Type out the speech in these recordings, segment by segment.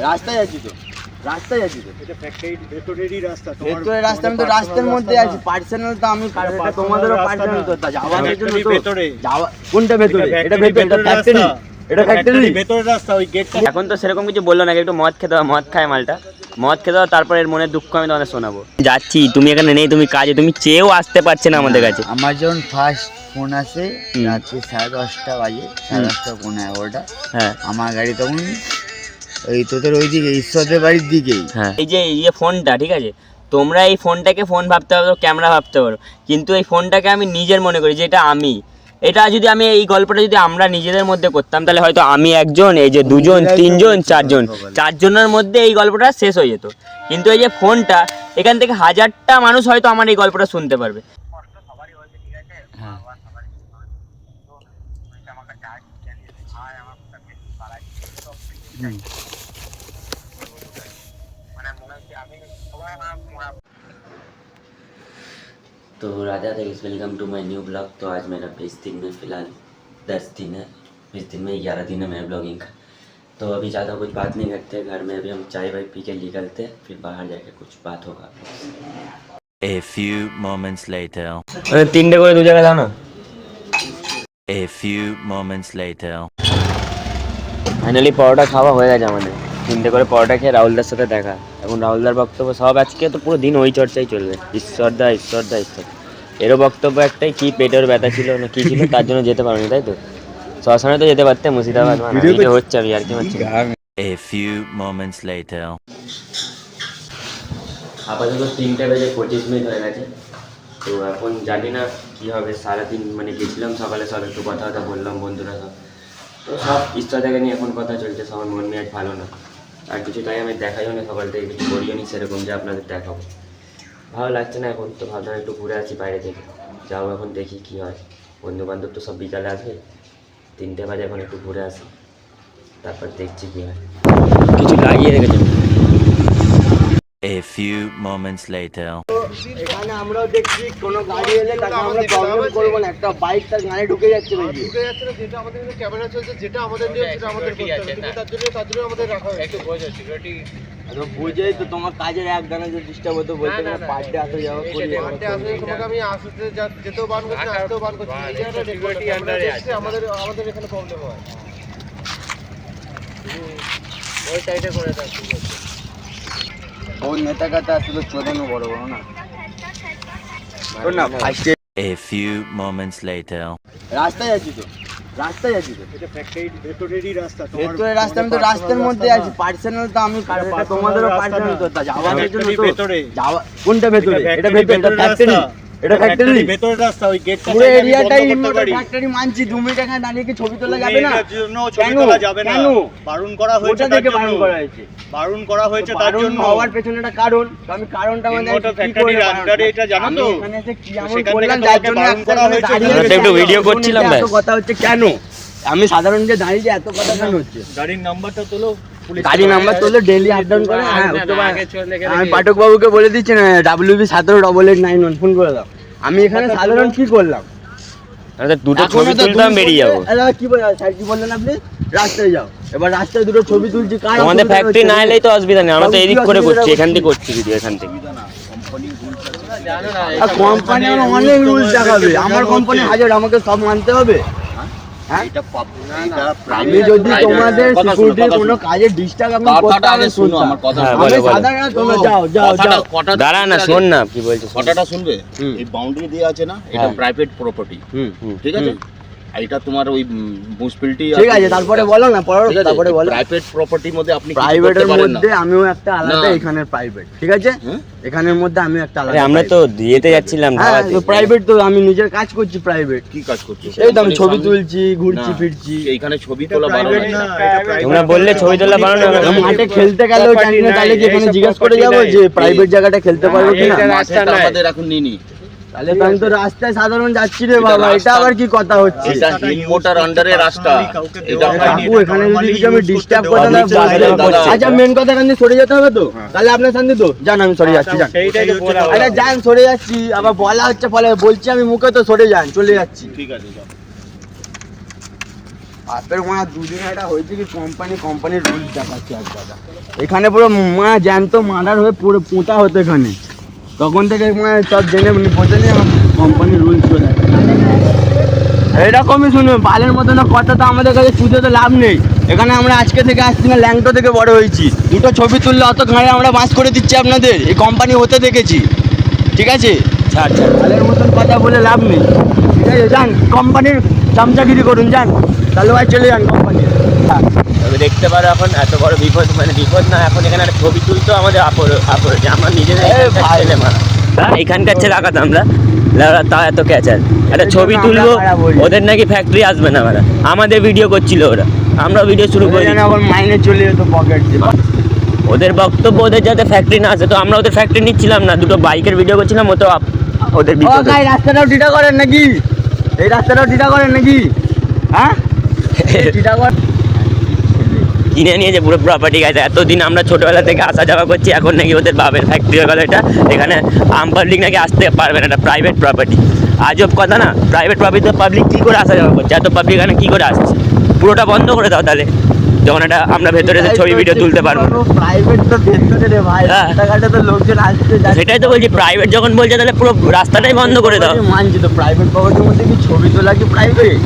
রাস্তায় আছি তো, রাস্তায় আছি তো। এটা ফ্যাক্টরি ভেতরেরই রাস্তা, ভেতরের রাস্তা, আমি তো রাস্তার মধ্যে আছি। পার্সোনাল তো আমি, তোমাদেরও পার্সোনাল তো, যাওয়ার জন্য তো যাওয়া। কোনটা ভেতরে? এটা ভেতরে, এটা ফ্যাক্টরি, এটা ফ্যাক্টরি ভেতরের রাস্তা, ওই গেটটা। এখন তো সেরকম কিছু বললো না, একটু মদ খেতে হবে, মদ খায় মালটা, মদ খেতে হবে, তারপর এর মনে দুঃখ আমি তোমাদের শোনাবো। যাচ্ছি, তুমি এখানে নেই, তুমি কাজে, তুমি চেয়েও আসতে পারছে না আমাদের কাছে। আমার যখন ফার্স্ট ফোন আসে রাত্রি 10:30 বাজে, 10:30 11:30, হ্যাঁ, আমার গাড়ি তখন ওই তোদের ওইদিকে ঈশ্বরের বাড়ির দিকেই। হ্যাঁ, এই যে ফোনটা, ঠিক আছে, তোমরা এই ফোনটাকে ফোন ভাবতে পারো, ক্যামেরা ভাবতে পারো, কিন্তু এই ফোনটাকে আমি নিজের মনে করি যে এটা আমি। এটা যদি আমি এই গল্পটা যদি আমরা নিজেদের মধ্যে করতাম, তাহলে হয়তো আমি একজন, এই যে দুজন, তিনজন, চারজনের মধ্যে এই গল্পটা শেষ হয়ে যেত। কিন্তু এই যে ফোনটা, এখান থেকে 1000টা মানুষ হয়তো আমার এই গল্পটা শুনতে পারবে। तो राजा थे, welcome to my new blog. तो आज मेरा 20 दिन में फ़िलहाल 10 दिन है, 20 दिन में 11 दिन है मेरा ब्लॉगिंग का। तो अभी ज़्यादा कुछ बात नहीं करते घर में, अभी हम चाय वाय पी के निकलते हैं, फिर बाहर जाके कुछ बात होगा। A few moments later. 3 করে 2 জায়গা দাও না। A few moments later. Finally paratha খাওয়া হয়ে গেছে আমাদের। 3 করে পরোটা খেয়ে রাহুলদার সাথে দেখা। এখন রাহুলদার বক্তব্য সব, আজকে তো পুরো দিন ওই চর্চাই চলবে, ঈশ্বরদা ঈশ্বরদা ঈশ্বর। এরও বক্তব্য একটাই, কি পেটের ব্যথা ছিল না কি ছিল, তার জন্য যেতে পারোনি, তাই তো? শ্মশানে তো যেতে পারতে, মুর্শিদাবাদ ভিডিও হচ্ছে, আমি আর কি মারছি। A few moments later. আপাতত 3:25 হয়ে গেছে। তো এখন জানি না কী হবে সারাদিন, মানে গেছিলাম সকালে, সব একটু কথা বললাম বন্ধুরা সব, তো সব ঈশ্বরদাকে নিয়ে এখন কথা চলছে, সবার মন মেয়াজ ভালো না আর কিছু, তাই আমি দেখাইও না সকাল থেকে, কিছু করিও নি সেরকম যে আপনাদের দেখাবো। ভালো লাগছে না এখন, তো ভাবলাম একটু ঘুরে আসি বাইরে থেকে, যাও এখন দেখি কী হয়। বন্ধুবান্ধব তো সব বিকালে আসবে, 3টে বাজে, এখন একটু ঘুরে আসি, তারপর দেখছি কী হয়। কিছু লাগিয়ে রেখেছি। A few moments later. এখানে আমরাও দেখছি কোনো গাড়ি এলে তাকে আমরা প্রবলেম করবো না, একটা বাইক তার গাড়ি ঢুকে যাচ্ছে, ঢুকে যাচ্ছে না, যেটা আমাদের এখানে ক্যামেরা চলছে, যেটা আমাদের নিয়ম সেটা আমাদের করতে হবে, কিন্তু তার জন্য আমাদের রাখা হয়েছে। একটু বোঝো সিকিউরিটি, বুঝেই তো তোমার কাজের এক গানে যে ডিস্টার্ব হতো, বলতে না পার্টে আসতে যাওয়া করি, পার্টে আসলে তোমাকে আমি আসতে যেতেও বান করছি, আসতেও বান করছি, এই জায়গাটা সিকিউরিটি আন্ডারে আছে, আমাদের এখানে প্রবলেম হয়। ওই সাইডে করে দাও, ঠিক আছে। ওর নেতা কাটা আসলে চোদানো বড় বড় না, শোন না ফার্স্টে। A few moments later. রাস্তায় আছি তো, রাস্তায় আছি তো। এটা ফ্যাক্টরি ভেতরেরই রাস্তা, ভেতরের রাস্তা, আমি তো রাস্তার মধ্যে আছি। পার্সোনাল তো আমি, তোমাদেরও পার্সোনাল তো, যাওয়ার জন্য তো যাওয়া। কোনটা ভেতরে? এটা ভেতরে, এটা ফ্যাক্টরি, এটা ফ্যাক্টরি ভেতরের রাস্তা, ওই গেটটা পুরো এরিয়াটাই ফ্যাক্টরি মানছি। 2 মিনিট এখানে দাঁড়িয়ে কি ছবি তোলা যাবে না? ছবি তোলা যাবে না, বারণ করা হয়েছে, ওটা থেকে বারণ করা হয়েছে, বারণ করা হয়েছে তার জন্য। হওয়ার পেছনে একটা কারণ, তো আমি কারণটা মানে ফ্যাক্টরির আন্ডারে এটা জানো তো, এখানে এসে কি এমন করলাম যার জন্য বারণ করা হয়েছে। একটু ভিডিও করছিলাম, এত কথা হচ্ছে কেন? আমি সাধারণ যে দাঁড়িয়ে যে এত কথা কেন হচ্ছে? গাড়ির নাম্বারটা তোলো, গাড়ি নাম্বার তোলে, ডেইলি আপ ডাউন করে। হ্যাঁ, আমি পাঠক বাবুকে বলে দিচ্ছি না, WB 178891 ফোন করে দাও। আমি এখানে সাধারণ কি করলাম? দুটো ছবি তুলতাম, বেরিয়ে যাবো। কি বলে স্যার, কি বললেন আপনি? রাস্তায় যাও, এবার রাস্তায় দুটো ছবি তুলছি। তোমাদের ফ্যাক্টরি না এলেই তো অসুবিধা নেই, আমরা তো এদিক করে করছি, এখান থেকে করছি ভিডিও, এখান থেকে। কোম্পানি অনেক রুলস দেখাবে, আমার কোম্পানি হাজার, আমাকে সব মানতে হবে। আমি যদি তোমাদের সিকিউরিটির কোনো কাজে ডিস্টার্ব আমি করতে, আমি শুনো আমার কথা, আমি সাধারণ, তোমরা যাও যাও যাও। দাঁড়া না, শোন না কি বলছো, কথাটা শুনবে। এই বাউন্ডারি দেওয়া আছে না, এটা প্রাইভেট প্রপার্টি, ঠিক আছে? এটা তোমার ওই মিউনিসিপ্যালিটি, ঠিক আছে। তারপরে বলো না, তারপরে বলো। প্রাইভেট প্রপার্টির মধ্যে আপনি প্রাইভেটের মধ্যে আমিও একটা আলাদা, এখানের প্রাইভেট, ঠিক আছে? এখানের মধ্যে আমি একটা আলাদা। আমরা তো দিয়েতে যাচ্ছিলাম, প্রাইভেট তো আমি নিজের কাজ করছি। প্রাইভেট কি কাজ করছিস? এই তো আমি ছবি তুলছি, ঘুরছি ফিরছি। এইখানে ছবি তোলা প্রাইভেট না, তোমরা বললে ছবি তোলা বানানো হবে। মাঠে খেলতে গেলেও জানি না, তাহলে কি এখানে জিজ্ঞাসা করে যাবো যে প্রাইভেট জায়গাটা খেলতে পারবো কিনা? মাস্টার আমাদের এখন নিনি, তাহলে তো আমি তো রাস্তায় সাধারণ যাচ্ছি রে বাবা, এটা আবার কি কথা হচ্ছে? এটা হিল মোটর আন্ডারে রাস্তা, এটা কাকু এখানে যদি কিছু আমি ডিস্টার্ব করে না। আচ্ছা মেন কথা, এখান থেকে সরে যেতে হবে তো, তাহলে আপনার শান্তি তো যান, আমি সরে যাচ্ছি, যান। আরে যান, সরে যাচ্ছি। আবার বলা হচ্ছে, ফলে বলছি আমি মুখে তো, সরে যান, চলে যাচ্ছি। ঠিক আছে, যাও। আপনার মানে দুদিন একটা হয়েছে কি কোম্পানির রুলস দেখাচ্ছে এক দাদা, এখানে পুরো মানে জ্যান্ত মার্ডার হয়ে পুরো পোঁতা হতো এখানে, তখন থেকে মানে সব জেনে বোঝে নিয়ে কোম্পানির রুলস চলে আসে। এরকমই শুনুন, বালের মতো না কথা তো আমাদের কাছে চুদে তো লাভ নেই। এখানে আমরা আজকে থেকে আসছি না, ল্যাংটো থেকে বড় হয়েছি, দুটো ছবি তুললে অত ঘাড়ে আমরা বাস করে দিচ্ছি আপনাদের, এই কোম্পানি হতে দেখেছি, ঠিক আছে? ছাড় বালের মতন কথা বলে লাভ নেই, ঠিক আছে? যান কোম্পানির চামচাগিরি করুন, যান তাহলে ভাই চলে যান কোম্পানির। তবে দেখতে পারো এখন এত বড় বিপদ, মানে বিপদ না, এখন এখানে একটা ছবি তুলতো আমাদের আপর যে আমার নিজেদের ছেলে মারা, হ্যাঁ এখানকার ছেলে আঘাত আমরা তা এত ক্যাচার একটা ছবি তুলবো, ওদের নাকি ফ্যাক্টরি আসবে না, মানে আমাদের ভিডিও করছিল ওরা, আমরা ভিডিও শুরু করি, আবার মাইনে চলে যেত পকেট। ওদের বক্তব্য ওদের যাতে ফ্যাক্টরি না আসে, তো আমরা ওদের ফ্যাক্টরি নিচ্ছিলাম না, দুটো বাইকের ভিডিও করছিলাম, ও তো ওদের রাস্তাটাও ডিটা করেন নাকি? এই রাস্তাটাও ডিটা করেন নাকি? হ্যাঁ ডিটা করেন, কিনে নিয়েছে পুরো প্রপার্টি গাছ। এতদিন আমরা ছোটবেলা থেকে আসা যাওয়া করছি, এখন নাকি ওদের বাবের ফ্যাক্টরি হয়ে গেল এটা, এখানে আম পাবলিক নাকি আসতে পারবে না, এটা প্রাইভেট প্রপার্টি। আজব কথা না, প্রাইভেট প্রপার্টিতে পাবলিক কী করে আসা যাওয়া করছে, এত পাবলিক এখানে কী করে আসছে? পুরোটা বন্ধ করে দাও তাহলে, যখন এটা আমরা ভেতরে ছবি ভিডিও তুলতে পারবো। প্রাইভেট তো ভেতরে রে ভাই, রাস্তাঘাটে তো লোকজন আসছে যাচ্ছে। সেটাই তো বলছি, প্রাইভেট যখন বলছে তাহলে পুরো রাস্তাটাই বন্ধ করে দাও। মানছি তো, প্রাইভেট প্রপার্টির মধ্যে কি ছবি তোলা কি private?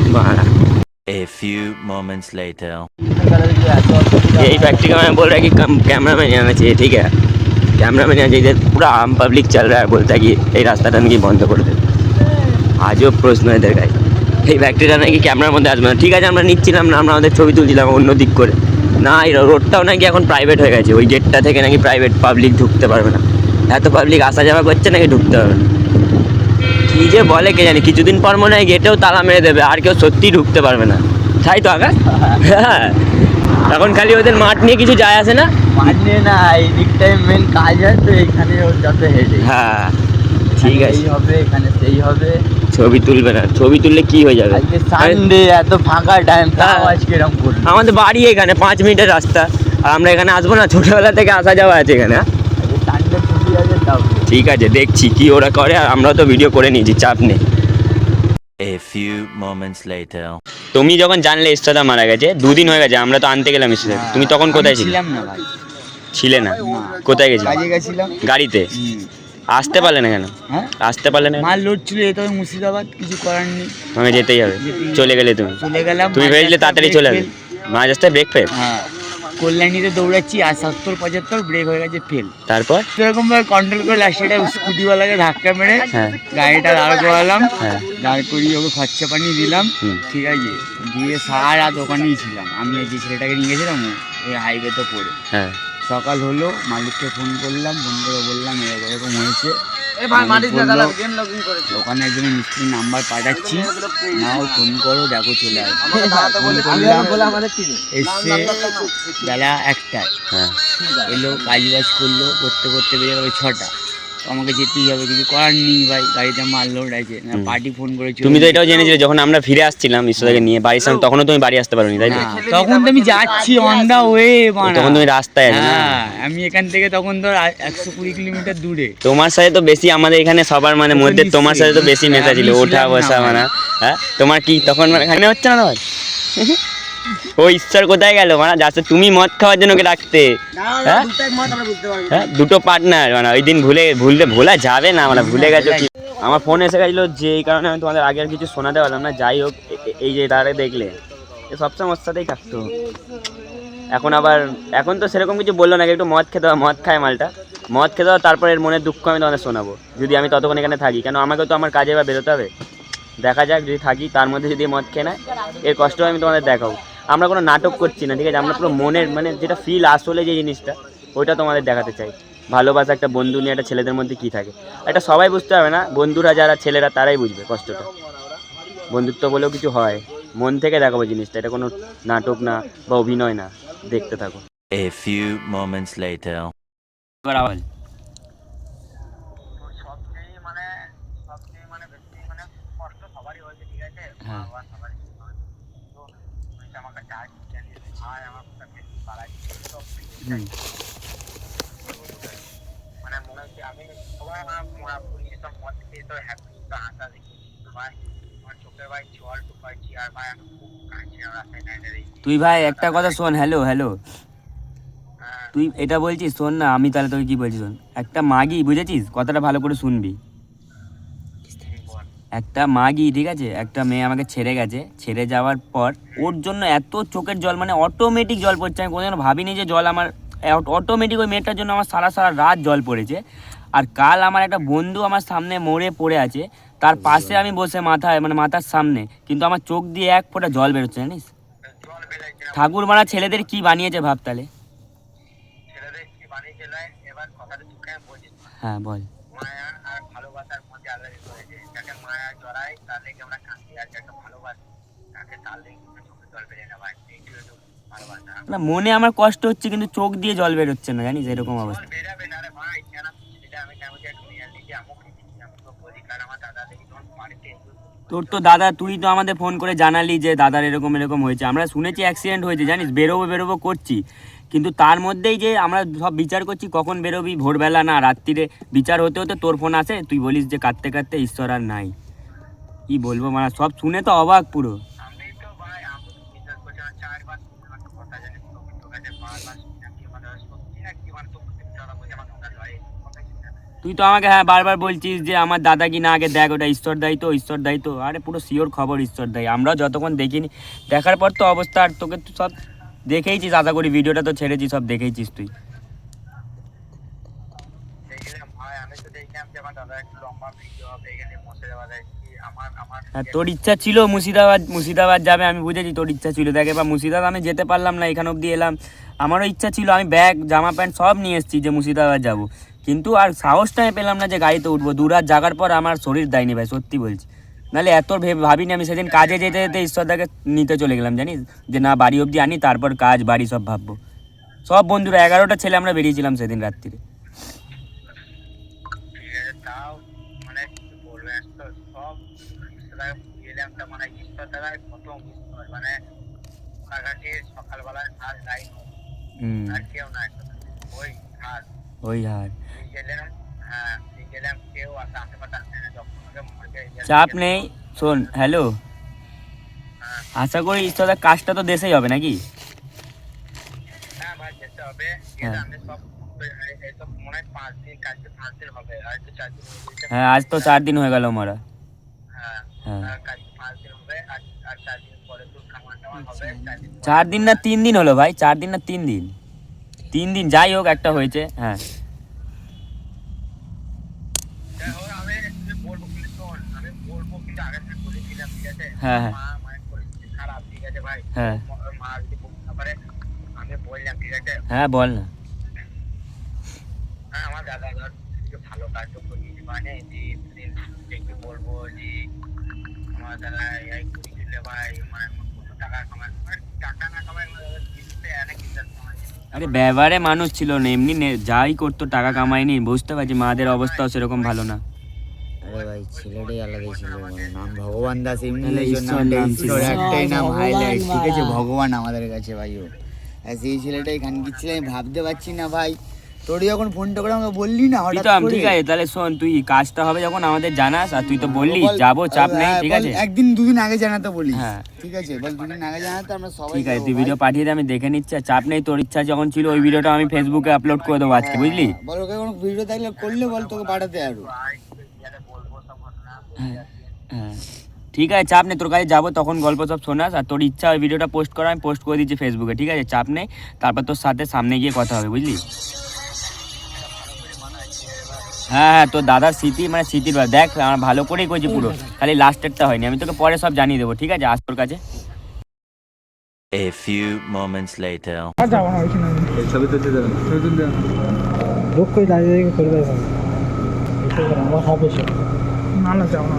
A few moments later. यही फैक्ट्री का मैं बोल रहा है कि कैमरा मैन आना चाहिए, ठीक है? कैमरा मैन आना चाहिए, पूरा आम पब्लिक चल रहा है, बोलता है कि ये रास्ता नाকি বন্ধ করে দেবে। আজও প্রশ্ন এদের গায়ে, এই ফ্যাক্টরিটা নাকি ক্যামেরার মধ্যে আসবে না, ঠিক আছে আমরা নিচ্ছিলাম না, আমরা আমাদের ছবি তুলছিলাম অন্য দিক করে, না এই রোডটাও নাকি এখন প্রাইভেট হয়ে গেছে, ওই গেটটা থেকে নাকি প্রাইভেট, পাবলিক ঢুকতে পারবে না, এত পাবলিক আসা যাওয়া করছে নাকি ঢুকতে পারবে না, কী যে বলে কে জানি, কিছুদিন পর মনে হয় গেটেও তালা মেরে দেবে, আর কেউ সত্যিই ঢুকতে পারবে না, তাই তো আকাশ? হ্যাঁ, এখন খালি ওদের মাঠ নিয়ে কিছু যায় আসে না, মাঠ নিয়ে না, এই দিকটাই মেন কাজ হয়, তো এখানে যত হেডে। হ্যাঁ ঠিক আছে, এই হবে এখানে সেই হবে, ছবি তুলবে না, ছবি তুললে কি হয়ে যাবে? আজকে সানডে এত ফাঁকা টাইম, তাও আজকে এরকম করবে। আমাদের বাড়ি এখানে 5 মিনিটের রাস্তা, আর আমরা এখানে আসবো না? ছোটবেলা থেকে আসা যাওয়া আছে এখানে, হ্যাঁ? সানডে ছুটি আছে তাও। ঠিক আছে, দেখছি কি ওরা করে, আর আমরাও তো ভিডিও করে নিয়েছি, চাপ নেই। A few moments later. তুমি যখন জানলে ইস্তাদা মারা গেছে, 2 দিন হয়ে গেছে, আমরা তো আনতে গেলাম ইস্তাদা, তুমি তখন কোথায় ছিলে? ছিলাম না ভাই, ছিলে না? কোথায় গেছিলে? কাজে গেছিলাম। গাড়িতে? আসতে পারলে না কেন? হ্যাঁ, আসতে পারলে না? মাল লোড ছিল, যেতে হবে মুর্শিদাবাদ, কিছু করার নেই, আমাকে যেতেই হবে। চলে গেলে তুমি? চলে গেলাম। তুমি ভেবেছিলে তাড়াতাড়ি চলে আসবে, মাঝ রাস্তায় ব্রেক ফেল? হ্যাঁ, কল্যাণীতে দৌড়াচ্ছি আর 70-75 ব্রেক হয়ে গেছে ফেল, তারপর? সেরকম ভাবে কন্ট্রোল করে লাস্টে স্কুটিওয়ালাকে ধাক্কা মেরে হ্যাঁ গাড়িটা দাঁড় করালাম, হ্যাঁ দাঁড় করিয়ে ওকে খরচা পানি দিলাম, হুম। ঠিক আছে, দিয়ে সারা রাত ওখানেই ছিলাম। আমি যে ছেলেটাকে নিয়ে গেছিলাম ওই হাইওয়েতে পড়ে, হ্যাঁ সকাল হলো, মালিককে ফোন করলাম, ফোন করে বললাম এরকম হয়েছে, ওখানে একজনের মিস্ত্রির নাম্বার পাঠাচ্ছি, নাও ফোন করো, দেখো চলে আসবে। ফোন করলাম, এসে বেলা 1টায় হ্যাঁ এলো, কাজ বাজ করলো, করতে করতে বেজে গেলো 6টা, তো আমাকে যেতেই হবে, কিছু করার নেই ভাই, গাড়িতে মাল লোড আছে, পার্টি ফোন করে তুমি তো এটাও জেনেছিলে যখন আমরা ফিরে আসছিলাম ইস্তাদাকে নিয়ে বাড়ির সামনে, তখনও তুমি বাড়ি আসতে পারোনি, তাই তো? তখন তো আমি যাচ্ছি অন দা ওয়ে, তখন তুমি রাস্তায় আছো না? হ্যাঁ, আমি এখান থেকে তখন ধর 120 কিলোমিটার দূরে। তোমার সাথে তো বেশি আমাদের এখানে সবার মানে মধ্যে তোমার সাথে তো বেশি মেশা ছিল, ওঠা বসা মানে, হ্যাঁ তোমার কি তখন মানে এখানে হচ্ছে না তোমার? ও ঈশ্বর কোথায় গেল মানে, যাচ্ছে তুমি মদ খাওয়ার জন্য ওকে ডাকতে, হ্যাঁ হ্যাঁ, দুটো পার্টনার মানে ওই দিন ভোলা যাবে না, মানে ভুলে গেছো কি? আমার ফোন এসে গেছিলো, যে এই কারণে আমি তোমাদের আগে আর কিছু শোনাতে পারলাম না। যাই হোক, এই যে তারে দেখলে সবসময় ওর সাথেই থাকতো, এখন তো সেরকম কিছু বললো না, একটু মদ খেতে হবে, মদ খায় মালটা, মদ খেতে হবে, তারপর এর মনের দুঃখ আমি তোমাদের শোনাবো, যদি আমি ততক্ষণ এখানে থাকি, কেন আমাকে তো আমার কাজে বা বেরোতে হবে, দেখা যাক যদি থাকি, তার মধ্যে যদি মদ খেয়ে নেয় এর কষ্ট আমি তোমাদের দেখাবো। আমরা কোনো নাটক করছি না, ঠিক আছে, আমরা পুরো মনের মানে যেটা ফিল আসলে যে জিনিসটা, ওইটা তোমাদের দেখাতে চাই। ভালোবাসা একটা বন্ধু নিয়ে একটা ছেলেদের মধ্যে কী থাকে, এটা সবাই বুঝতে পারবে না, বন্ধুরা যারা ছেলেরা তারাই বুঝবে কষ্টটা, বন্ধুত্ব বলেও কিছু হয়, মন থেকে দেখাবো জিনিসটা, এটা কোনো নাটক না বা অভিনয় না, দেখতে থাকো। A few moments later. আওয়াজ তুই ভাই একটা কথা শোন, হ্যালো হ্যালো, তুই এটা বলছিস শোন না, আমি তাহলে তোকে কি বলছি শোন, একটা মাগি, বুঝেছিস কথাটা ভালো করে শুনবি, একটা মাগি, ঠিক আছে, একটা মেয়ে আমাকে ছেড়ে গেছে, ছেড়ে যাওয়ার পর ওর জন্য এত চোখের জল, মানে অটোমেটিক জল পড়ছে, আমি কোনোদিনও ভাবিনি যে জল আমার অটোমেটিক, ওই মেয়েটার জন্য আমার সারা সারা রাত জল পড়েছে। আর কাল আমার একটা বন্ধু আমার সামনে মরে পড়ে আছে, তার পাশে আমি বসে মাথায়, মানে মাথার সামনে, কিন্তু আমার চোখ দিয়ে এক ফোঁটা জল বেরোচ্ছে, জানিস। ঠাকুর মারা ছেলেদের কি বানিয়েছে ভাব তাহলে। হ্যাঁ বল। না মনে আমার কষ্ট হচ্ছে, কিন্তু চোখ দিয়ে জল বেরোচ্ছে না, জানিস, এরকম অবস্থা। তোর তো দাদা, তুই তো আমাদের ফোন করে জানালি যে দাদার এরকম এরকম হয়েছে, আমরা শুনেছি অ্যাক্সিডেন্ট হয়েছে, জানিস, বেরোবো করছি, কিন্তু তার মধ্যেই যে আমরা সব বিচার করছি কখন বেরোবি, ভোরবেলা না রাত্রিরে, বিচার হতে হতে তোর ফোন আসে, তুই বলিস যে কাঁদতে কাঁদতে ঈশ্বর আর নাই। কি বলবো, মানে সব শুনে তো অবাক পুরো। তুই তো আমাকে হ্যাঁ বারবার বলছিস যে আমার দাদা কি না, আগে দেখ ওটা ঈশ্বর দায়িত্ব, ঈশ্বর দায়িত্ব, আরে পুরো শিওর খবর ঈশ্বর দায়ী, আমরা যতক্ষণ দেখিনি, দেখার পর তো অবস্থা, আর তোকে তো সব দেখেইছিস, আশা করি ভিডিওটা তো ছেড়েছিস, সব দেখেইছিস তুই। হ্যাঁ তোর ইচ্ছা ছিল মুর্শিদাবাদ যাবে, আমি বুঝেছি তোর ইচ্ছা ছিল, দেখে বা মুর্শিদাবাদ আমি যেতে পারলাম না, এখান অবধি এলাম, আমারও ইচ্ছা ছিল, আমি ব্যাগ জামা প্যান্ট সব নিয়ে এসেছি যে মুর্শিদাবাদ যাব, কিন্তু আর সাহসটাই পেলাম না যে গাড়িতে উঠবো, দুরাত জাগার পর আমার শরীর দেয়নি ভাই, সত্যি বলছি, নাহলে এত ভাবিনি আমি। সেদিন কাজে যেতে যেতে ঈশ্বরদাকে নিতে চলে গেলাম, জানিস, যে না বাড়ি অবধি আনি, তারপর কাজ বাড়ি সব ভাববো। সব বন্ধুরা 11টা ছেলে আমরা বেরিয়েছিলাম সেদিন রাত্রিরে। ওই হার চাপ নেই, শোন হ্যালো, আশা করি ঈশ্বরের কাজটা তো দেশেই হবে নাকি। হ্যাঁ আজ তো 4 দিন হয়ে গেল মারা। হ্যাঁ 4 দিন না 3 দিন হলো ভাই, 4 দিন না 3 দিন, 3 দিন যাই হোক একটা হয়েছে। হ্যাঁ হ্যাঁ হ্যাঁ হ্যাঁ হ্যাঁ বল না। আরে ব্যবহারে মানুষ ছিল না, এমনি যাই করতো টাকা কামায়নি, বুঝতে পারছি মাদের অবস্থাও সেরকম ভালো না। আরে ভাই ছেলেটাই আলাদা ছিল, নাম ভগবান দাস, এমনি একটাই নাম হাইলাইট, ঠিক আছে, ভগবান আমাদের কাছে ভাই ও। আর সেই ছেলেটাই খানকি ছিল, আমি ভাবতে পারছি না ভাই, তোর যখন ফোনটা করে আমাকে বললি না হঠাৎ করে, ঠিক আছে তাহলে শোন, তুই কাজটা হবে যখন আমাদের জানাস, আর তুই তো বললি যাবো, চাপ নেই, ঠিক আছে, একদিন দুদিন আগে জানাতে বলিস। হ্যাঁ ঠিক আছে, বল 2 দিন আগে জানাতে, আমরা সবাই ঠিক আছে, তুই ভিডিও পাঠিয়ে দে, আমি দেখে নিচ্ছি, আর চাপ নেই, তোর ইচ্ছা যখন ছিল ওই ভিডিওটা আমি ফেসবুকে আপলোড করে দেবো আজকে, বুঝলি। বল ওকে কোনো ভিডিও থাকলে করলে বল, তোকে পাঠাতে আরো। হ্যাঁ ঠিক আছে, চাপ নেই, তোর কাছে যাবো তখন গল্প সব শোনাস, আর তোর ইচ্ছা ওই ভিডিওটা পোস্ট করা, আমি পোস্ট করে দিচ্ছি ফেসবুকে, ঠিক আছে, চাপ নেই, তারপর তোর সাথে সামনে গিয়ে কথা হবে, বুঝলি। হ্যাঁ হ্যাঁ তোর দাদার স্মৃতি, মানে স্মৃতির দেখ আমরা ভালো করেই করছি পুরো, খালি লাস্টেরটা হয়নি, আমি তোকে পরে সব জানিয়ে দেবো, ঠিক আছে, আজ তোর কাছে। A few moments later. ছবি তুলতে দেবেন, ছবি তুলতে দেবেন, বুক করে দাঁড়িয়ে করে দেয় আমার হবে সে, না না যাও না।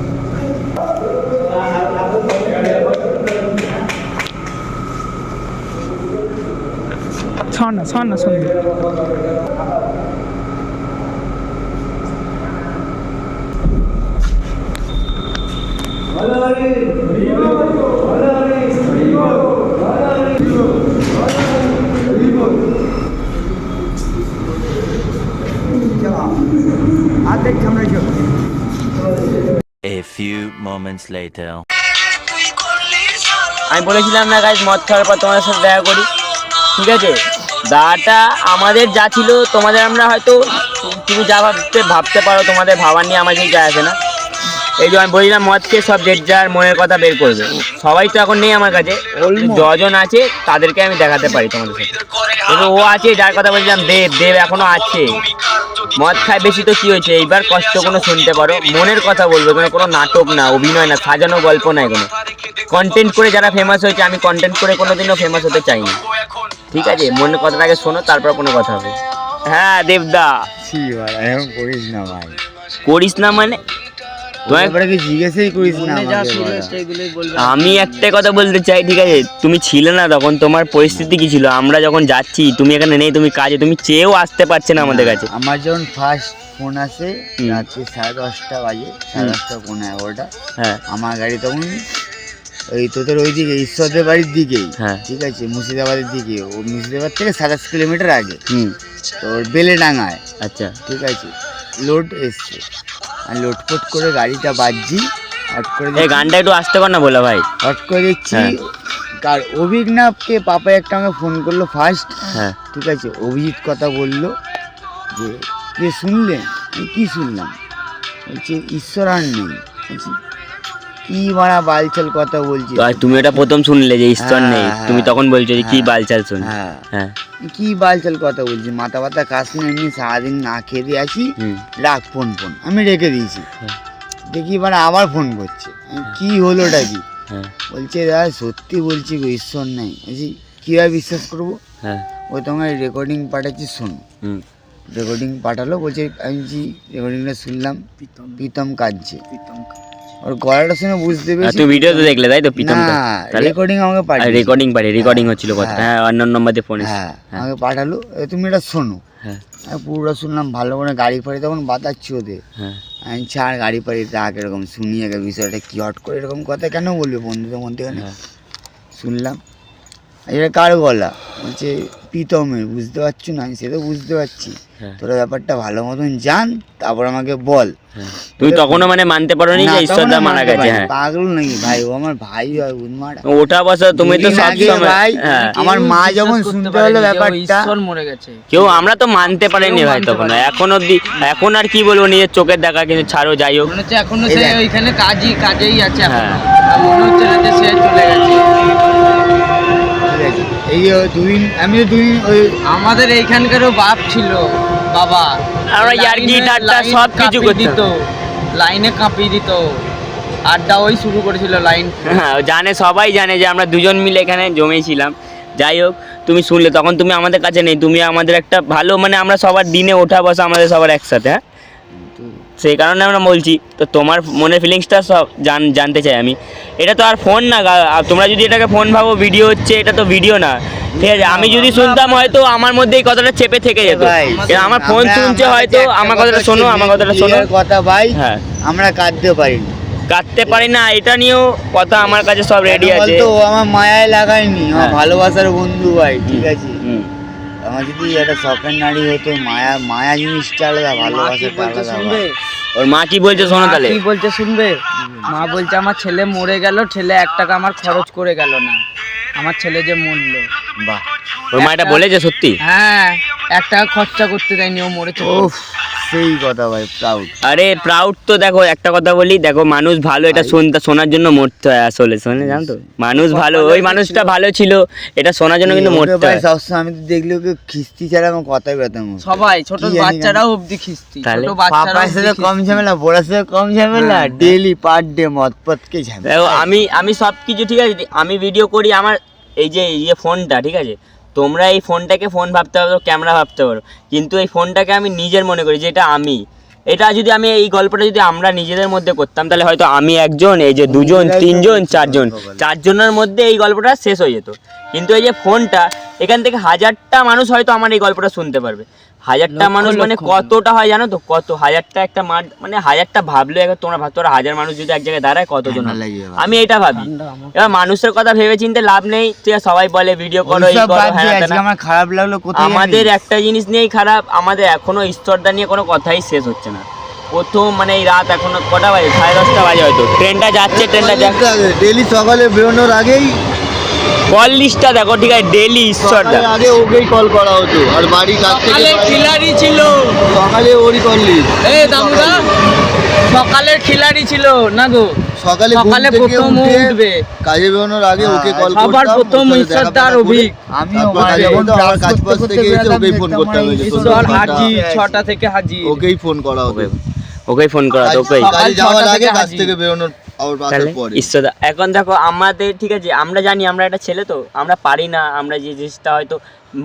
ছাড় না শুনবি। A few moments later. আমি বলেছিলাম না গাইজ মদ খাওয়ার পর তোমাদের সাথে দেখা করি, ঠিক আছে? দাটা আমাদের যা ছিল তোমাদের আমরা হয়তো তুমি যা ভাবতে পারো, তোমাদের ভাবার নিয়ে আমার কিছু যায় আসে না। এই যে আমি বলছিলাম মদ খেয়ে সব যে যার মনের কথা বের করবে, সবাই তো এখন নেই আমার কাছে, যজন আছে তাদেরকে আমি দেখাতে পারি তোমাদের সাথে। কিন্তু ও আছে যার কথা বলছিলাম, দেব এখনো আছে, মদ খায় বেশি তো কি হয়েছে, এইবার কষ্ট কোনো শুনতে পারো, মনের কথা বলবে, কোনো নাটক না, অভিনয় না, সাজানো গল্প নাই, কোনো কন্টেন্ট করে যারা ফেমাস হয়েছে, আমি কন্টেন্ট করে কোনোদিনও ফেমাস হতে চাইনি, ঠিক আছে? মনের কথাটাকে শোনো, তারপর কোনো কথা হবে। হ্যাঁ দেবদা, এরকম করিস না ভাই, করিস না মানে কি জিজ্ঞেসই করিস না আমি একটা কথা বলতে চাই, ঠিক আছে? তুমি ছিলে না তখন, তোমার পরিস্থিতি কি ছিল? আমরা যখন যাচ্ছি, তুমি এখানে নেই, তুমি কাজে, তুমি চেয়েও আসতে পারছে না আমাদের কাছে। আমার যখন ফার্স্ট ফোন আসে রাত্রি 10:30 বাজে, 10:30 11:30, হ্যাঁ আমার গাড়ি তখন ওই তোদের ওইদিকে ঈশ্বরদের বাড়ির দিকেই, হ্যাঁ ঠিক আছে, মুর্শিদাবাদের দিকে, ও মুর্শিদাবাদ থেকে 27 কিলোমিটার আগে, হুম তোর বেলেডাঙ্গায়, আচ্ছা ঠিক আছে, লোড এসছে, আমি লোডফোট করে গাড়িটা বাজছি, হট করে এই গানটা একটু আসতে পার না বলে ভাই, হট করে দেখছি হ্যাঁ। কার অভিজ্ঞাপকে পাপা একটা আমাকে ফোন করলো ফার্স্ট, হ্যাঁ ঠিক আছে, অভিজিৎ কথা বললো যে কে শুনলেন, আমি কি শুনলাম, বলছে ঈশ্বর আর নেই, বলছি কি মারা বালচাল কথা বলছি, তো আর তুমি এটা প্রথম শুনলে যে ঈশ্বর হ্যাঁ, নেই, হ্যাঁ, তুমি তখন বলছো যে কি হ্যাঁ, বালচাল শুন। হ্যাঁ হ্যাঁ কি বালচাল কথা বলছি, মাথা ব্যথা কাজ না, এমনি সারাদিন না খেয়ে দিয়ে আসি, হুম রাখ ফোন, আমি রেখে দিয়েছি, হ্যাঁ। দেখি মানে আবার ফোন করছে, কি হলোটা কি, হ্যাঁ বলছে দাদা সত্যি বলছি গো ঈশ্বর নাই, বলছি কীভাবে বিশ্বাস করবো, হ্যাঁ ও তোমার রেকর্ডিং পাঠাচ্ছি শোনো, হুম রেকর্ডিং পাঠালো, বলছে আমি রেকর্ডিংটা শুনলাম, প্রীতম কাঁদছে, ওর গলাটা শুনে বুঝতে আর পেরেছি, তুই ভিডিও তো দেখলে তাই তো প্রীতম না রেকর্ডিং আমাকে পাঠিয়েছে, রেকর্ডিং হচ্ছিল কথা, হ্যাঁ অন্য নম্বর দিয়ে ফোন হ্যাঁ আমাকে পাঠালো, তুমি এটা শোনো, হ্যাঁ আমি পুরোটা শুনলাম, ভালো করে গাড়ি ফাড়ি তখন বাতাচ্ছি ওদের, হ্যাঁ আমি ছাড় গাড়ি ফাড়ি রাখ, এরকম শুনি আগে বিষয়টা কি, হট করে এরকম কথা কেন বলবে বন্ধুদের মধ্যে, হ্যাঁ। শুনলাম এটা কার গলা, বলছে প্রীতমের, বুঝতে পারছো না, আমি সে তো বুঝতে পারছি, হ্যাঁ। তোরা ব্যাপারটা ভালো মতন জান, তারপর আমাকে বল, হ্যাঁ। তুমি তখনও মানে মানতে পারো নি না, যে তখন ঈশ্বরদা আমি মারা মানতে গেছে? পারিনি, হ্যাঁ পাগল নাকি ভাই, ও আমার ভাই হয় উন্মারা, ওটা বসা তুমি তো দুদিন সব আগে সময় ভাই, হ্যাঁ আমার মা যখন শুনতে হলো ব্যাপারটা, মরে গেছে, কেউ আমরা তো মানতে পারিনি ভাই তখন, এখন অব্দি, এখন আর কি বলবো, নিজের চোখের দেখা, কিন্তু ছাড়ো যাই হোক, মনে হচ্ছে এখনো এই সে দেখ। ওইখানে কাজেই আছে এখনো। হ্যাঁ। আর মনে হচ্ছে না যে সে চলে গেছে। ঠিক আছে, এই যে দুদিন আমি তো দুদিন ওই আমাদের এইখানকারও বাপ ছিল, বাবা, আমরা ইয়ার্কি ঠাট্টা লাইন সব কিছু কাঁপিয়ে করতাম। দিত, লাইনে কাঁপিয়ে দিত, আড্ডা ওই শুরু করেছিল লাইন। হ্যাঁ জানে, সবাই জানে যে আমরা দুজন মিলে এখানে জমেছিলাম। যাই হোক, তুমি শুনলে তখন, তুমি আমাদের কাছে নেই, তুমি আমাদের একটা ভালো, মানে আমরা সবার দিনে ওঠা বসা আমাদের সবার একসাথে, হ্যাঁ সেই কারণে আমরা বলছি। তো তোমার মনের ফিলিংসটা সব জানতে চাই আমি। এটা তো আর ফোন না, তোমরা যদি এটাকে ফোন ভাবো, ভিডিও হচ্ছে, এটা তো ভিডিও না, ঠিক আছে? আমি যদি শুনতাম হয়তো আমার মধ্যে এই কথাটা চেপে থেকে যেত, ভাই, আমার ফোন শুনছে হয়তো, আমার কথাটা শোনো, আমার কথাটা শোনো, কথা ভাই, হ্যাঁ আমরা কাঁদতে পারিনি, কাটতে পারি না, এটা নিয়েও কথা আমার কাছে সব রেডি আছে। বলতো ও আমার মায়ায় লাগায়নি, আমার হ্যাঁ। ভালোবাসার বন্ধু ভাই, ঠিক আছে, হুম। আমার যদি একটা শখের নারী হতো, মায়া জিনিসটা আলাদা, ভালোবাসাটা আলাদা ভাই। ওর মা কি বলছে শোনো তাহলে। কি বলছে শুনবে? মা বলছে আমার ছেলে মরে গেল, ছেলে 1 টাকা আমার খরচ করে গেল না, আমার ছেলে যে মরলো। বাহ, ওর মা এটা বলেছে সত্যি? হ্যাঁ, 1 টাকা খরচা করতে দেয়নি, ও মরেছে। ওফ, সেই কথা ভাই, প্রাউড। আরে প্রাউড তো, দেখো একটা কথা বলি, দেখো মানুষ ভালো, এটা শোনার জন্য মরতে হয় আসলে, শোনে জানো তো, মানুষ ভালো, ওই মানুষটা ভালো ছিল, এটা শোনার জন্য কিন্তু মরতে ভাই হয়। সবসময় আমি তো দেখলে ওকে খিস্তি ছাড়া আমার কথাই বেতাম, সবাই ছোট কি জানি বাচ্চারাও অবধি খিস্তি, তাহলে? ছোট বাচ্চারাও পাপার সাথে অবধি কম খিস্তি। ঝামেলা, বড়ার সাথে কম ঝামেলা, ডেইলি পার ডে মদ পদকে ঝামেলা। দেখো আমি সব কিছু ঠিক আছে, আমি ভিডিও করি, আমার এই যে ফোনটা, ঠিক আছে, তোমরা এই ফোনটাকে ফোন ভাবতে পারো, ক্যামেরা ভাবতে পারো, কিন্তু এই ফোনটাকে আমি নিজের মনে করি যে এটা আমি। এটা যদি আমি এই গল্পটা যদি আমরা নিজেদের মধ্যে করতাম, তাহলে হয়তো আমি একজন, এই যে 2 জন 3 জন 4 জন, 4 জনের মধ্যে এই গল্পটা শেষ হয়ে যেত। কিন্তু এই যে ফোনটা, এখান থেকে 1000টা মানুষ হয়তো আমার এই গল্পটা শুনতে পারবে। 1000টা মানুষ মানে কতটা হয় জানো তো, কত 1000টা একটা মানে 1000টা ভাবলে, তোমরা ভাবতো 1000 মানুষ যদি এক জায়গায় দাঁড়ায় কতজন হয়? আমি এটা ভাবি। এবার মানুষের কথা ভেবে চিন্তে লাভ নেই, ঠিক আছে, সবাই বলে ভিডিও করো, এই ওইসব করো, বাদ দিয়ে হ্যাঁ আজকে আমার খারাপ লাগলো কোথায় আমাদের একটা জিনিস নিয়েই খারাপ, আমাদের এখনো ঈশ্বরদা নিয়ে কোনো কথাই শেষ হচ্ছে না। প্রথম মানে এই রাত এখনো কটা বাজে, 10:30 বাজে হয়তো, ট্রেনটা যাচ্ছে, ট্রেনটা যাচ্ছে, ডেইলি সকালে বেরোনোর আগেই কল লিস্টটা দেখো, ঠিক আছে, ডেলি ঈশ্বরদা। সকালে আগে ওকেই কল করা হতো, আর বাড়ির কাছ থেকে খিলাড়ি ছিল, সকালে ওরই কল লিস্ট। এই দামুদা সকালের খিলাড়ি ছিল না গো, সকালে সকালে প্রথম উঠবে, কাজে বেরোনোর আগে ওকে কল করতাম। সবার প্রথম ঈশ্বরদার অভিক। আমিও আমার কাজ পাশ থেকে এসে ওকেই ফোন করতে হবে, ঈশ্বর হাজি 6টা থেকে হাজি, ওকেই ফোন করা হবে। ওকেই ফোন করা তো, ওকেই। কাজে যাওয়ার সকাল আগে 6টা কাজ থেকে থেকে বেরোনোর আবার বাসার তাহলে পরে। ঈশ্বরদা এখন দেখো আমাদের, ঠিক আছে, আমরা জানি আমরা একটা ছেলে তো, আমরা পারি না, আমরা যে জিনিসটা হয়তো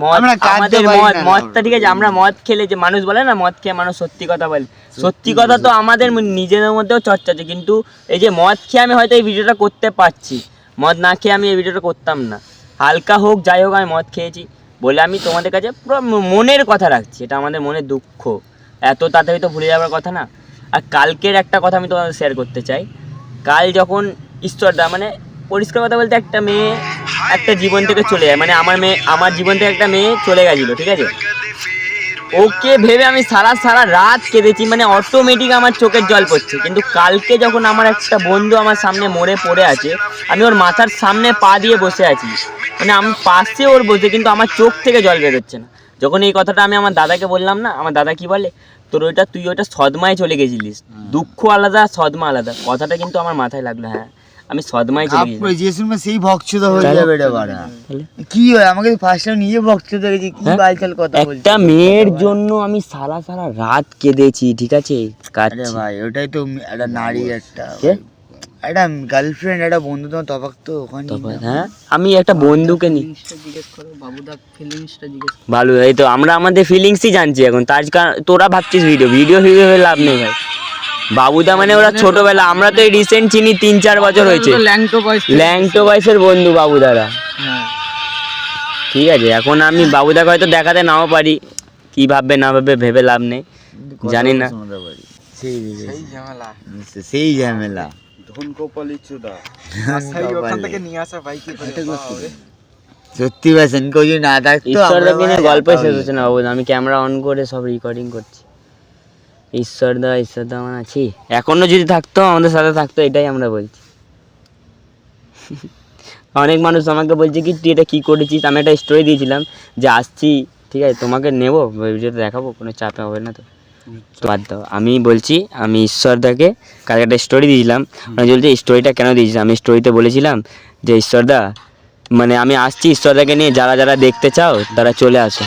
মদ, আমরা কাঁদতে আমাদের পারি মদ, না। মদটা ঠিক আছে, আমরা মদ খেলে যে মানুষ বলে না, মদ খেয়ে মানুষ সত্যি কথা বলে, সত্যি কথা তো আমাদের নিজেদের মধ্যেও চর্চা আছে, কিন্তু এই যে মদ খেয়ে আমি হয়তো এই ভিডিওটা করতে পারছি, মদ না খেয়ে আমি এই ভিডিওটা করতাম না। হালকা হোক যাই হোক আমি মদ খেয়েছি বলে আমি তোমাদের কাছে পুরো মনের কথা রাখছি, এটা আমাদের মনের দুঃখ, এত তাড়াতাড়ি তো ভুলে যাওয়ার কথা না। আর কালকের একটা কথা আমি তোমাদের শেয়ার করতে চাই। কাল যখন ঈশ্বরদা, মানে পরিষ্কার কথা বলতে, একটা মেয়ে একটা জীবন থেকে চলে যায়, মানে আমার জীবন থেকে একটা মেয়ে চলে গেছিলো, ঠিক আছে, ওকে ভেবে আমি সারা রাত কেঁদেছি, মানে অটোমেটিক আমার চোখের জল পড়ছে। কিন্তু কালকে যখন আমার একটা বন্ধু আমার সামনে মরে পড়ে আছে, আমি ওর মাথার সামনে পা দিয়ে বসে আছি, মানে আমি পাশে ওর বসে, কিন্তু আমার চোখ থেকে জল বেরোচ্ছে না। যখন এই কথাটা আমি আমার দাদাকে বললাম না, আমার দাদা কি বলে, তুই ওটা সদমায় চলে গেছিলিস, দুঃখ আলাদা সদমা আলাদা, কথাটা কিন্তু আমার মাথায় লাগলো। হ্যাঁ, আমি সদমায় চলে গেছিলাম। সেই ভক্তদা হয়ে যাবে রে বাড়া। কি হয় আমাকে ফার্স্ট টাইম নিজে ভক্তদা দেখেছি, কি বালচাল কথা বলছিস। একটা মেয়ের জন্য আমি সারা রাত কেঁদেছি, ঠিক আছে, আরে ভাই ওটাই তো একটা নারী, একটা গার্লফ্রেন্ড, একটা বন্ধু, তোমার তফাৎ তো ওখানে। হ্যাঁ, আমি একটা বন্ধুকে নি জিজ্ঞেস করো বাবুদা, ফিলিংসটা জিজ্ঞেস ভালো, এই তো আমরা আমাদের ফিলিংসই জানছি এখন, তার কারণ তোরা ভাবছিস ভিডিও হয়ে লাভ নেই ভাই। বাবুদা মানে ওরা ছোটবেলা, আমরা তো এই রিসেন্ট চিনি 3-4 বছর হয়েছে, ল্যাংটো বয়সের বন্ধু বাবুদারা। ঠিক আছে, এখন আমি বাবুদাকে হয়তো দেখাতে নাও পারি, কি ভাববে না ভাববে ভেবে লাভ নেই, জানি না। সেই ঝামেলা সত্যি ভাষণ কেউ যদি না থাকতো। ঈশ্বরদা দিনের গল্প শেষ হচ্ছে না বাবুদা, আমি ক্যামেরা অন করে সব রেকর্ডিং করছি। ঈশ্বরদা আমার আছি, এখনো যদি থাকতো আমাদের সাথে থাকতো, এটাই আমরা বলছি। অনেক মানুষ আমাকে বলছে কি তুই এটা কী করেছিস, আমি একটা স্টোরি দিয়েছিলাম যে আসছি, ঠিক আছে, তোমাকে নেবো ভিডিওতে দেখাবো, কোনো চাপে হবে না তো, বাদ দাও। আমি বলছি, আমি ঈশ্বরদাকে কালকে একটা স্টোরি দিয়েছিলাম, মানে বলছি স্টোরিটা কেন দিয়েছিলাম, আমি স্টোরিতে বলেছিলাম যে ঈশ্বরদা, মানে আমি আসছি ঈশ্বরদাকে নিয়ে, যারা দেখতে চাও তারা চলে আসো।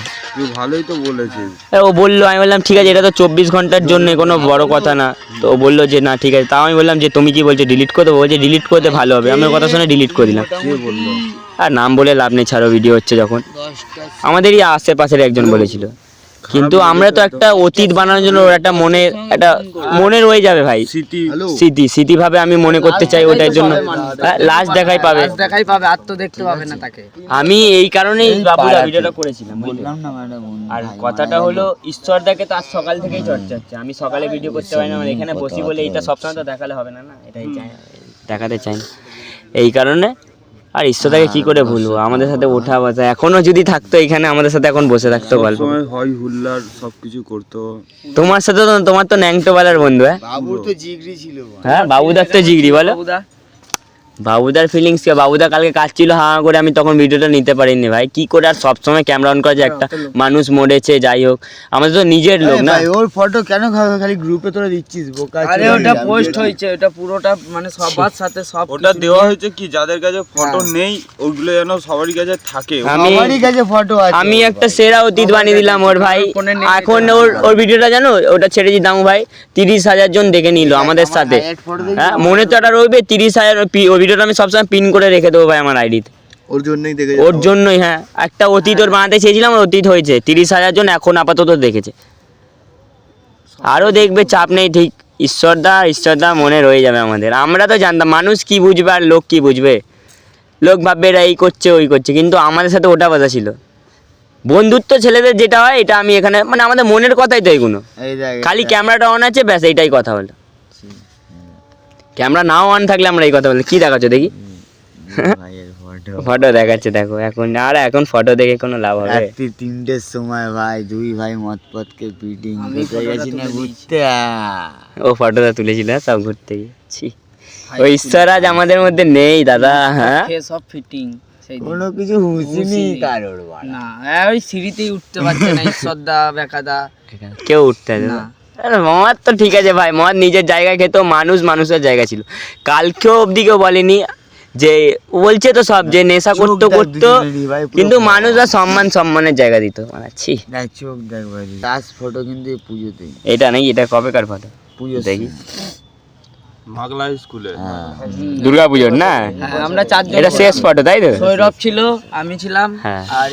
ভালোই তো বলেছিস। ও বললো, আমি বললাম ঠিক আছে, এটা তো 24 ঘন্টার জন্য, কোনো বড় কথা না। তো ও বললো যে না ঠিক আছে, তাও আমি বললাম যে তুমি কি বলছো ডিলিট করে দেবো, বলছে ডিলিট করতে ভালো হবে, আমি ওর কথা শুনে ডিলিট করে দিলাম। আর নাম বলে লাভ নেই, ছাড়ো, ভিডিও হচ্ছে যখন। আমাদেরই আশেপাশের একজন বলেছিল, কিন্তু আমরা তো একটা অতীত বানানোর জন্য ওর একটা মনে রয়ে যাবে ভাই, স্মৃতি ভাবে আমি মনে করতে চাই, ওটার জন্য লাস্ট দেখাই পাবে, আর তো দেখতে পাবে না তাকে। আমি এই কারণেই বাবুরা ভিডিওটা করেছিলাম, বললাম না ম্যাডাম। আর কথাটা হলো ঈশ্বরদাকে তো আজ সকাল থেকেই চর্চা হচ্ছে, আমি সকালে ভিডিও করতে পারি না, মানে এখানে বসি বলে, এইটা সবসময় তো দেখালে হবে না, এটাই চাই, দেখাতে চাই না, এই কারণে। আর ঈশ্বরদাকে কি করে ভুলবো, আমাদের সাথে ওঠা বসা, এখনো যদি থাকতো এখানে আমাদের সাথে এখন বসে থাকতো, গল্প হয় হুল্লার সবকিছু করতো। তোমার সাথে তো, তোমার তো ন্যাংটোবেলার বন্ধু। হ্যাঁ, বাবুর তো জিগরি ছিল। হ্যাঁ, বাবুদার তো জিগরি, বলো বাবুদার ফিলিংস কি। বাবুদা কালকে কাজ ছিল হাঁ করে, আমি তখন ভিডিওটা নিতে পারিনি ভাই, কি করে। আর সবসময় ক্যামেরা অন করা যায়, একটা মানুষ মরেছে, যাই হোক, আমাদের তো নিজের লোক না। ওর ফটো কেন খালি গ্রুপে তোরা দিচ্ছিস বোকা? আরে ওটা পোস্ট হয়েছে, ওটা পুরোটা মানে সবার সাথে সব ওটা দেওয়া হয়েছে কি যাদের কাছে ফটো নেই ওইগুলো যেন সবারই কাছে থাকে। আমারই কাছে ফটো আছে। আমি একটা সেরা অতীত বানিয়ে দিলাম ওর ভাই, এখন ওর ভিডিওটা জানো ওটা ছেড়ে দিতাম ভাই, 30,000 জন দেখে নিল আমাদের সাথে। হ্যাঁ, মনে তো একটা রইবে 30,000, ওই ভিডিওটা আমি সবসময় পিন করে রেখে দেবো ভাই আমার আইডিতে, ওর জন্যই। হ্যাঁ, একটা অতীত ওর বানাতে চেয়েছিলাম, অতীত হয়েছে, 30,000 জন এখন আপাতত দেখেছে, আরও দেখবে, চাপ নেই। ঠিক ঈশ্বরদা মনে রয়ে যাবে আমাদের। আমরা তো জানতাম মানুষ কি বুঝবে আর লোক কি বুঝবে, লোক ভাববে এরা এই করছে ওই করছে, কিন্তু আমাদের সাথে ওটা কথা ছিল। বন্ধুত্ব ছেলেদের যেটা হয়, এটা আমি এখানে, মানে আমাদের মনের কথাই তো এগুলো, খালি ক্যামেরাটা অন আছে ব্যাস, এইটাই কথা হলো। ক্যামেরা নাও অন থাকলে আমরা এই কথা বলি। কি দেখাচ্ছ দেখি? ফটো দেখাচ্ছে, দেখো এখন ফটো দেখে কোনো লাভ হবে? 3টের সময় ভাই, দুই ভাই মতপথকে পিটিং করতে গেছি না ঘুরতে। ও ফটোটা তুলেছিল সব ঘুরতে গিয়েছি। ওই ঈশ্বর আজ আমাদের মধ্যে নেই দাদা। হ্যাঁ, সব ফিটিং সেই দিন। কোনো কিছু হুঁশি নেই কারোর বাড়া। না ওই সিঁড়িতেই উঠতে পারছে না ঈশ্বরদা বেকাদা কেউ উঠতে দেবে না। আরে মদ তো ঠিক আছে ভাই, মদ নিজের জায়গায় খেতো, মানুষ মানুষের জায়গা ছিল। কালকেও অবধি কেউ বলেনি যে, বলছে তো সব যে নেশা করতো করতো, কিন্তু মানুষরা সম্মানের জায়গা দিত। আচ্ছি দেখ চোখ দেখ ভাই, লাস্ট ফটো কিন্তু এই পুজোতে, এটা নাকি, এটা কবেকার ফটো পুজো দেখি? মাগলা স্কুলে। হ্যাঁ দুর্গা পুজোর না? হ্যাঁ, আমরা চারজন এটা শেষ ফটো তাই তো? সৌরভ ছিল, আমি ছিলাম, হ্যাঁ। আর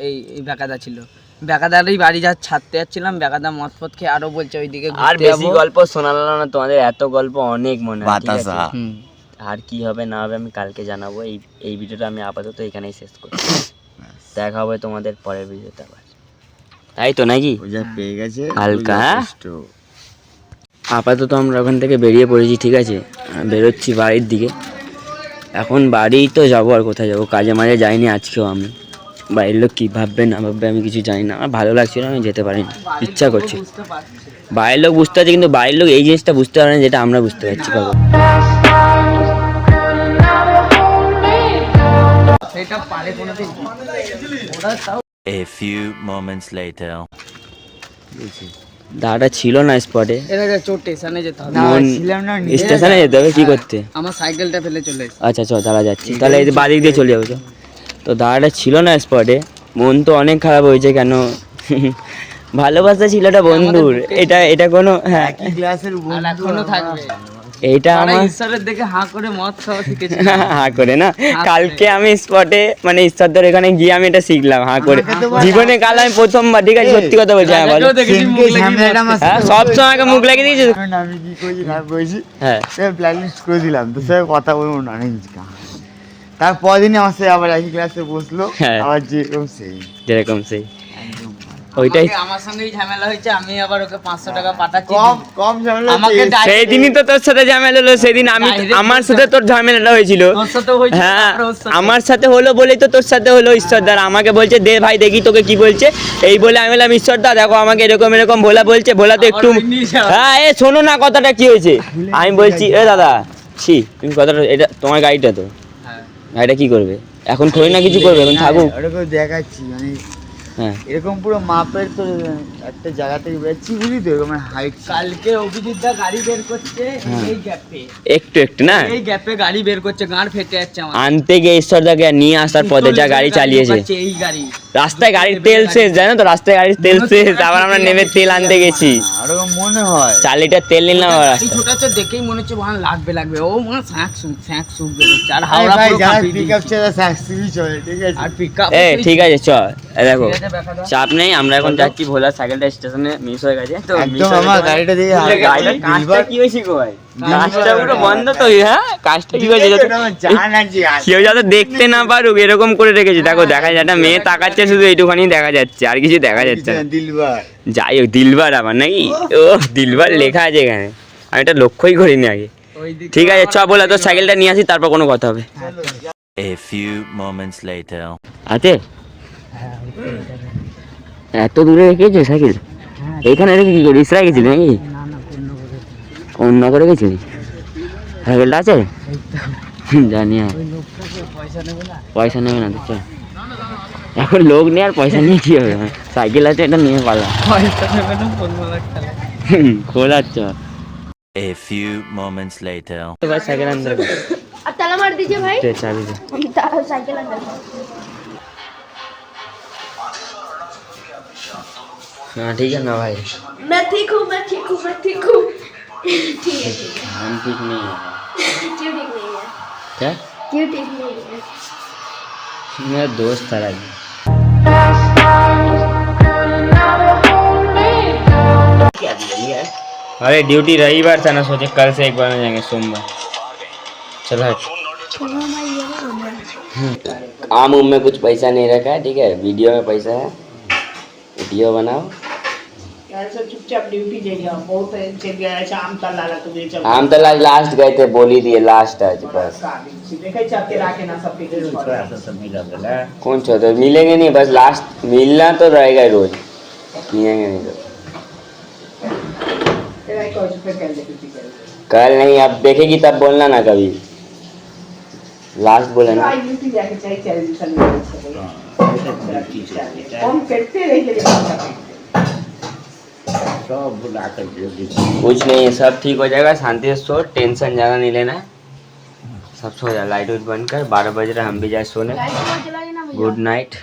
এই বেকাদা ছিল। বেকাদারই বাড়ি ছাড়তে যাচ্ছিলাম, বেকাদা মদ ফদ খেয়ে আরো বলছে ওইদিকে আর ঘুরতে বেশি যাবো। গল্প শোনালো না তোমাদের, এত গল্প অনেক মনে হয়, ঠিক আছে? বাতাসা। আর কি হবে না হবে আমি কালকে জানাবো। এই ভিডিওটা আমি আপাতত এখানেই শেষ করছি। দেখা হবে তোমাদের পরের ভিডিওতে আবার, তাই তো নাকি? ও যা পেয়ে গেছে হালকা, হ্যাঁ? যথেষ্ট। আপাতত আমরা ওখান থেকে বেরিয়ে পড়েছি, ঠিক আছে? বেরোচ্ছি বাড়ির দিকে। এখন বাড়িই তো যাবো, আর কোথায় যাবো? কাজে মাঝে যাইনি আজকেও আমি। বাড়ির লোক কী ভাববে না ভাববে আমি কিছু জানি না, আমার ভালো লাগছিল, আমি যেতে পারিনি, ইচ্ছা করছে। বুঝতে পারছি। বাইরের লোক বুঝতে পারছে, কিন্তু বাইরের লোক এই জিনিসটা বুঝতে পারে না যেটা আমরা বুঝতে পারছি। বাবা সেটা পারে কোনোদিন ওরা তাও A few moments later. দাদাটা ছিল না স্পটে, এর আগে চোর স্টেশনে যেতে হবে। না ছিলাম না, স্টেশনে যেতে হবে কি করতে? আমার সাইকেলটা ফেলে চলে এসেছে। আচ্ছা চল তারা যাচ্ছি, তাহলে এই বাদিক দিয়ে চলে যাবো। চল। তো দাদাটা ছিল না স্পটে, মন তো অনেক খারাপ হয়েছে। কেন? ভালোবাসা ছিল একটা বন্ধুর, এটা কোনো, হ্যাঁ একই ক্লাসের আর এখনো থাকবে। এইটা তারা আমার ঈশ্বরের দেখে হাঁ করে মদ খাওয়া শিখেছে। হা করে না, কালকে আমি স্পটে মানে ঈশ্বরদের এখানে গিয়ে আমি এটা শিখলাম হা করে। জীবনে কাল আমি প্রথমবার, ঠিক আছে সত্যি কথা বলছি, হ্যাঁ বলো। হ্যাঁ সবসময় আমাকে মুখ লাগিয়ে দিয়েছে। আমি কি করেছি না করেছি, হ্যাঁ প্ল্যান লিস্ট করে দিলাম, তো সে কথা বলবো না তারপর দিনই আমার সাথে আবার একই ক্লাসে বসলো, হ্যাঁ। আবার যেরকম সেই যেরকম সেই ওইটাই। আমার সঙ্গেই ঝামেলা হয়েছে, আমি আবার ওকে 500 টাকা পাঠাচ্ছি। কম ঝামেলা আমাকে হচ্ছে। direct- সেই দিনই তো তোর সাথে ঝামেলা হলো, সেদিন আমি Direct আমার সাথে তোর ঝামেলাটা হয়েছিল। তোর সাথেও হয়েছে, হ্যাঁ তারপরে ওর সাথে। আমার সাথে হলো বলেই তো তোর সাথে হলো। ঈশ্বরদার আমাকে বলছে দে ভাই দেখি তোকে কি বলছে, এই বলে আমি বললাম ঈশ্বরদা দেখো আমাকে এরকম এরকম ভোলা বলছে, ভোলা তো একটু, আবার ওই নিয়ে যাওয়া। হ্যাঁ এ শোনো না কথাটা কি হয়েছে। আমি বলছি এ দাদা ছি তুমি কথাটা, এটা তোমার গাড়িটা তো, হ্যাঁ। গাড়িটা কি করবে এখন? থই না কিছু করবে এখন, থাকুক। ওরকম দেখাচ্ছি মানে হ্যাঁ এরকম পুরো মাপের তো একটা জায়গা থেকে বেরোচ্ছি, বুঝলি তো, এরকম হাইট। কালকে অভিজিৎ দা গাড়ি বের করছে এই গ্যাপে, একটু একটু না এই গ্যাপে গাড়ি বের করছে, গাঁড় ফেটে যাচ্ছে আমার। আনতে গিয়ে ঈশ্বরদাকে নিয়ে আসার পথে যা গাড়ি চালিয়েছে, ঢোকাচ্ছে এই গাড়ি। রাস্তায় গাড়ির তেল শেষ, জানো তো রাস্তায় গাড়ির তেল শেষ, আবার আমরা নেমে তেল আনতে গেছি, ওরকম মনে হয় 4 লিটার তেল নিলাম আবার গাড়ি রাস্তায়। ছোটাচ্ছে দেখেই মনে হচ্ছে ভালো লাগবে ও মনে স্যাঁক সুপ বেরোচ্ছে। আর হাওড়া ভাই পুরো যারা কাঁপিয়ে পিক আপ দিয়েছে। ছেড়ে সাকসিবি চলে, ঠিক আছে। আর পিকআপ ঠিক আছে চ, দেখো ঠিক আছে, বেকাদা। চাপ নেই, আমরা এখন যাচ্ছি ভোলা, সাইকেলটা স্টেশনে মিস হয়ে গেছে তো একদম miss হয়ে আমার গেছে। গাড়িটা দিয়ে ভুলে গেছি। গাড়িটা কাজটা কি হয়েছে গো ভাই? কাজটা পুরো বন্ধ তো, হ্যাঁ কাজটা কি হয়েছে কেউ যাতে দেখতে না পারুক এরকম করে রেখেছি। দেখো দেখা যায় একটা মেয়ে তাকাচ্ছে, শুধু এইটুখানি দেখা যাচ্ছে, আর কিছু দেখা যাচ্ছে না। দিলবার যাই হোক দিলবার আবার নাকি, ও দিলবার লেখা আছে এখানে, আমি এটা লক্ষ্যই করিনি আগে। ওইদিকে ঠিক আছে চ বলে তোর সাইকেলটা নিয়ে আসি, তারপর কোনো কথা হবে। A few moments later. আছে এত দূরে রেখেছো সাইকেল? এইখানে রেখে কি করি, ইসরা গেছিলি নাকি? অন্য করে গেছিলি? সাইকেলটা আছে জানি, আর পয়সা নেবে না তো চল। এখন লোক নেই আর পয়সা নিয়ে কি হবে, সাইকেল আছে এটা নিয়ে পালা পয়সা নেবে না, বলবো না খেলা। খোলার চল। A few moments later. तो भाई साइकिल अंदर कर अब ताला मार दीजिए भाई। दे चाबी दे। साइकिल अंदर। हाँ ठीक है ना भाई, मैं ठीक हूँ ठीक है ठीक है। हम ठीक नहीं है। क्यों ठीक नहीं है? क्या? क्यों ठीक नहीं है? मेरा दोस्त था राजू। अरे ड्यूटी रविवार था ना, सोचे कल से एक बार में जाएंगे सोमवार। चलो हट। काम उम में कुछ पैसा नहीं रखा है, ठीक है? वीडियो में पैसा है, वीडियो बनाओ। चुपचाप ड्यूटी जाइए, बहुत शाम तक लाला तुम्हें चल हम तो लास्ट गए थे, बोल ही दिए लास्ट आज बस। देखा चाहते राखे ना सब कौन चाहते मिलेंगे नहीं, बस लास्ट मिलना तो रहेगा ही रोज, मिलेंगे नहीं तो कल नहीं, अब देखेगी तब बोलना ना कभी। लास्ट बोले ना ड्यूटी जाके चाहिए 4 दिन चल हम करते रहिए सब बुला कर दे कुछ नहीं है, सब ठीक हो जाएगा। शांति से सो, टेंशन ज़्यादा नहीं लेना है, सब सो जाए। लाइट वाइट बंद कर, 12 बज रहा है, हम भी जाए सोने। Good night.